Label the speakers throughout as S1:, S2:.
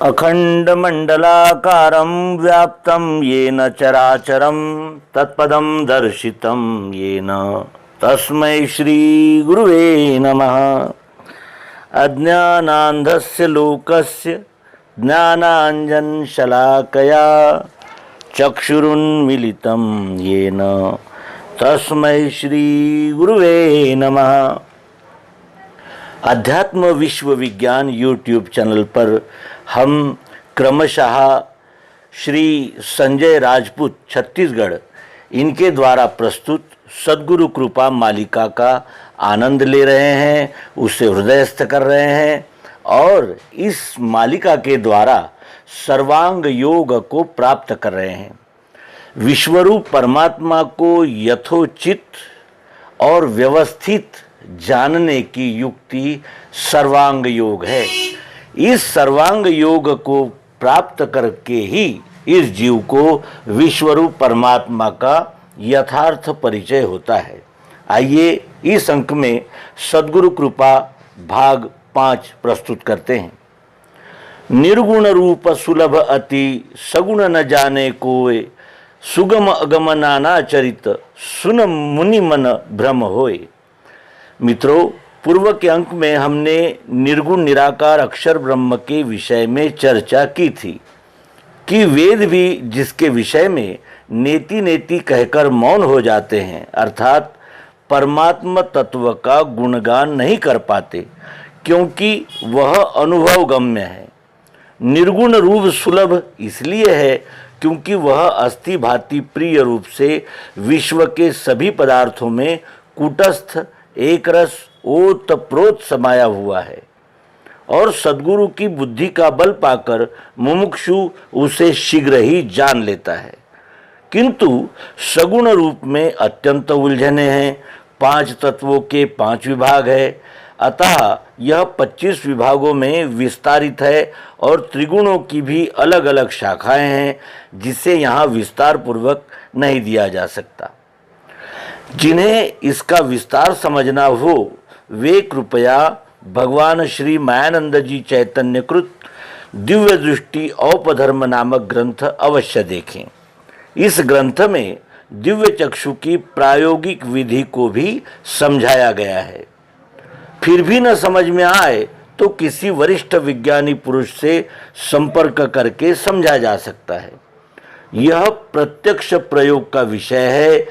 S1: अखंडमंडलाकारं व्याप्तं येन चराचरं तत्पदं दर्शितं येन तस्मै श्री गुरुवे नमः। अज्ञानान्धस्य लोकस्य ज्ञानाञ्जनशलाकया चक्षुरुन्मीलितं येन तस्मै श्री गुरुवे नमः। अध्यात्म विश्व विज्ञान यूट्यूब चैनल पर हम क्रमशः श्री संजय राजपूत छत्तीसगढ़ इनके द्वारा प्रस्तुत सद्गुरु कृपा मालिका का आनंद ले रहे हैं, उसे हृदयस्थ कर रहे हैं और इस मालिका के द्वारा सर्वांग योग को प्राप्त कर रहे हैं। विश्वरूप परमात्मा को यथोचित और व्यवस्थित जानने की युक्ति सर्वांग योग है। इस सर्वांग योग को प्राप्त करके ही इस जीव को विश्वरूप परमात्मा का यथार्थ परिचय होता है। आइए इस अंक में सद्गुरु कृपा भाग 5 प्रस्तुत करते हैं। निर्गुण रूप सुलभ अति सगुण न जाने कोय, सुगम अगम नाना चरित सुन मुनि मन भ्रम होय। मित्रों, पूर्व के अंक में हमने निर्गुण निराकार अक्षर ब्रह्म के विषय में चर्चा की थी कि वेद भी जिसके विषय में नेति नेति कहकर मौन हो जाते हैं, अर्थात परमात्मा तत्व का गुणगान नहीं कर पाते, क्योंकि वह अनुभव गम्य है। निर्गुण रूप सुलभ इसलिए है क्योंकि वह अस्थि भांति प्रिय रूप से विश्व के सभी पदार्थों में कूटस्थ एक रस ओत प्रोत समाया हुआ है और सद्गुरु की बुद्धि का बल पाकर मुमुक्षु उसे शीघ्र ही जान लेता है। किंतु सगुण रूप में अत्यंत उलझने हैं। 5 तत्वों के 5 विभाग है, अतः यह 25 विभागों में विस्तारित है और त्रिगुणों की भी अलग अलग शाखाएं हैं, जिसे यहाँ विस्तार पूर्वक नहीं दिया जा सकता। जिन्हें इसका विस्तार समझना हो वे कृपया भगवान श्री मायानंद जी चैतन्यकृत दिव्य दृष्टि औपधर्म नामक ग्रंथ अवश्य देखें। इस ग्रंथ में दिव्य चक्षु की प्रायोगिक विधि को भी समझाया गया है। फिर भी न समझ में आए तो किसी वरिष्ठ विज्ञानी पुरुष से संपर्क करके समझा जा सकता है। यह प्रत्यक्ष प्रयोग का विषय है,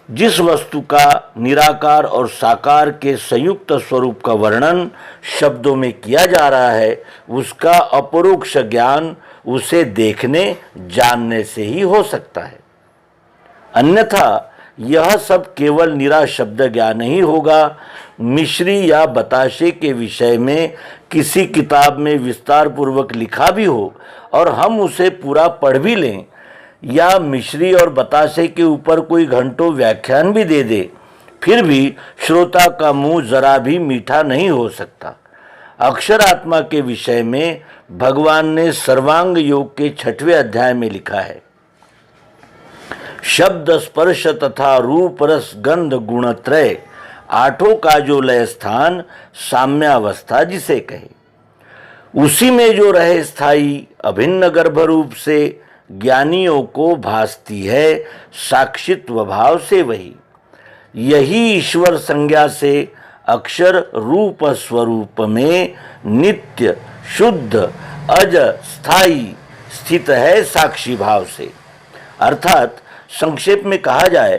S1: जिस वस्तु का निराकार और साकार के संयुक्त स्वरूप का वर्णन शब्दों में किया जा रहा है, उसका अपरोक्ष ज्ञान उसे देखने जानने से ही हो सकता है। अन्यथा यह सब केवल निरा शब्द ज्ञान ही होगा। मिश्री या बताशे के विषय में किसी किताब में विस्तार पूर्वक लिखा भी हो और हम उसे पूरा पढ़ भी लें, या मिश्री और बताशे के ऊपर कोई घंटों व्याख्यान भी दे दे, फिर भी श्रोता का मुंह जरा भी मीठा नहीं हो सकता। अक्षर आत्मा के विषय में भगवान ने सर्वांग योग के 6वें अध्याय में लिखा है, शब्द स्पर्श तथा रूप रस गंध गुणत्रय 8 का जो लय स्थान साम्यावस्था जिसे कहे, उसी में जो रहे स्थायी अभिन्न गर्भ रूप से ज्ञानियों को भासती है साक्षित्व भाव से वही। यही ईश्वर संज्ञा से अक्षर रूप स्वरूप में नित्य शुद्ध अज स्थायी स्थित है साक्षी भाव से। अर्थात संक्षेप में कहा जाए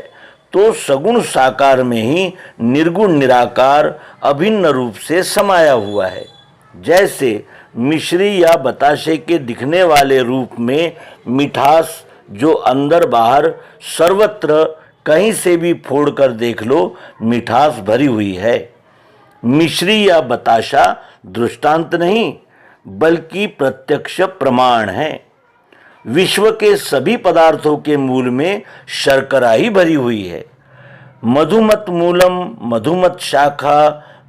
S1: तो सगुण साकार में ही निर्गुण निराकार अभिन्न रूप से समाया हुआ है। जैसे मिश्री या बताशे के दिखने वाले रूप में मिठास जो अंदर बाहर सर्वत्र कहीं से भी फोड़ कर देख लो मिठास भरी हुई है। मिश्री या बताशा दृष्टांत नहीं बल्कि प्रत्यक्ष प्रमाण है। विश्व के सभी पदार्थों के मूल में शर्करा ही भरी हुई है। मधुमत मूलम मधुमत शाखा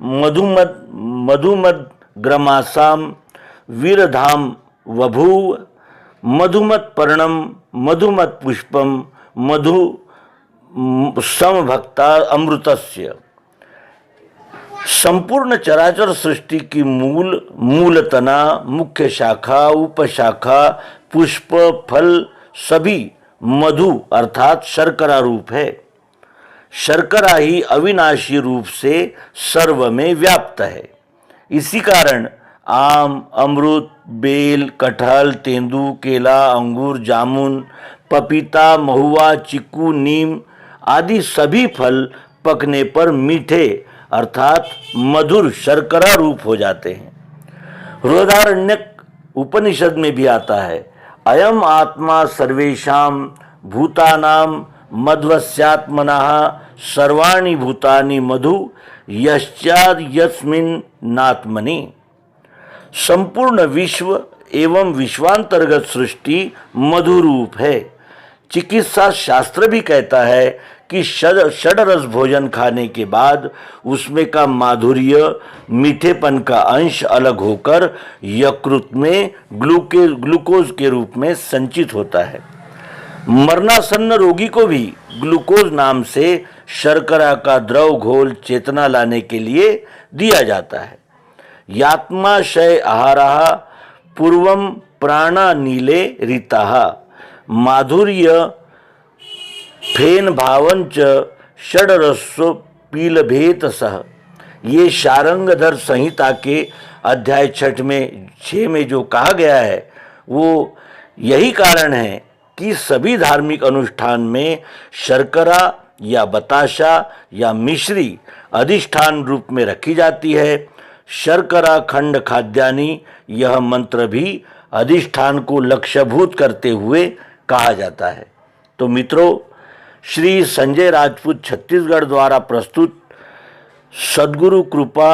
S1: मधुमत ग्रमासाम वीरधाम वभूव मधुमत पर्णम मधुमत पुष्पम मधु समभक्ता अमृतस्य संपूर्ण चराचर सृष्टि की मूल तना, मुख्य शाखा, उपशाखा, पुष्प, फल सभी मधु अर्थात शर्करा रूप है। शर्करा ही अविनाशी रूप से सर्व में व्याप्त है। इसी कारण आम, अमृत, बेल, कटहल, तेंदू, केला, अंगूर, जामुन, पपीता, महुआ, चीकू, नीम आदि सभी फल पकने पर मीठे अर्थात मधुर शर्करा रूप हो जाते हैं। बृहदारण्यक उपनिषद में भी आता है, अयम आत्मा सर्वेषां भूतानां मध्वस्यात्मनः सर्वाणि भूतानि मधु यश्चाद यस्मिन् नात्मनि। संपूर्ण विश्व एवं विश्वांतर्गत सृष्टि मधु रूप है। चिकित्सा शास्त्र भी कहता है कि षडरस भोजन खाने के बाद उसमें का माधुर्य, मीठेपन का अंश अलग होकर यकृत में ग्लूकोज के रूप में संचित होता है। मरणासन्न रोगी को भी ग्लूकोज नाम से शर्करा का द्रव घोल चेतना लाने के लिए दिया जाता है। यात्माशय आहारः पूर्वं प्राणा नीले ऋताः माधुर्य फेन भावंच षडरस्व पीलभेत सह। ये शारंगधर संहिता के अध्याय 6 में जो कहा गया है वो यही कारण है कि सभी धार्मिक अनुष्ठान में शर्करा या बताशा या मिश्री अधिष्ठान रूप में रखी जाती है। शर्करा खंड खाद्यानि यह मंत्र भी अधिष्ठान को लक्ष्यभूत करते हुए कहा जाता है। तो मित्रों, श्री संजय राजपूत छत्तीसगढ़ द्वारा प्रस्तुत सद्गुरु कृपा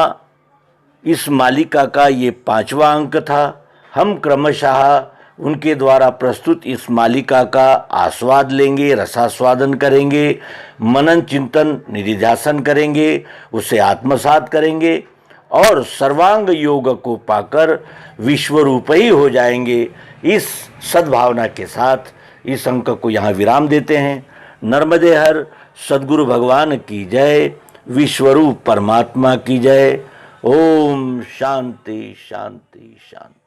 S1: इस मालिका का ये 5वां अंक था। हम क्रमशः उनके द्वारा प्रस्तुत इस मालिका का आस्वाद लेंगे, रसास्वादन करेंगे, मनन चिंतन निधिध्यासन करेंगे, उसे आत्मसात करेंगे और सर्वांग योग को पाकर विश्वरूप ही हो जाएंगे। इस सद्भावना के साथ इस अंक को यहाँ विराम देते हैं। नर्मदे हर सद्गुरु भगवान की जय, विश्वरूप परमात्मा की जय। ओम शांति शांति शांति।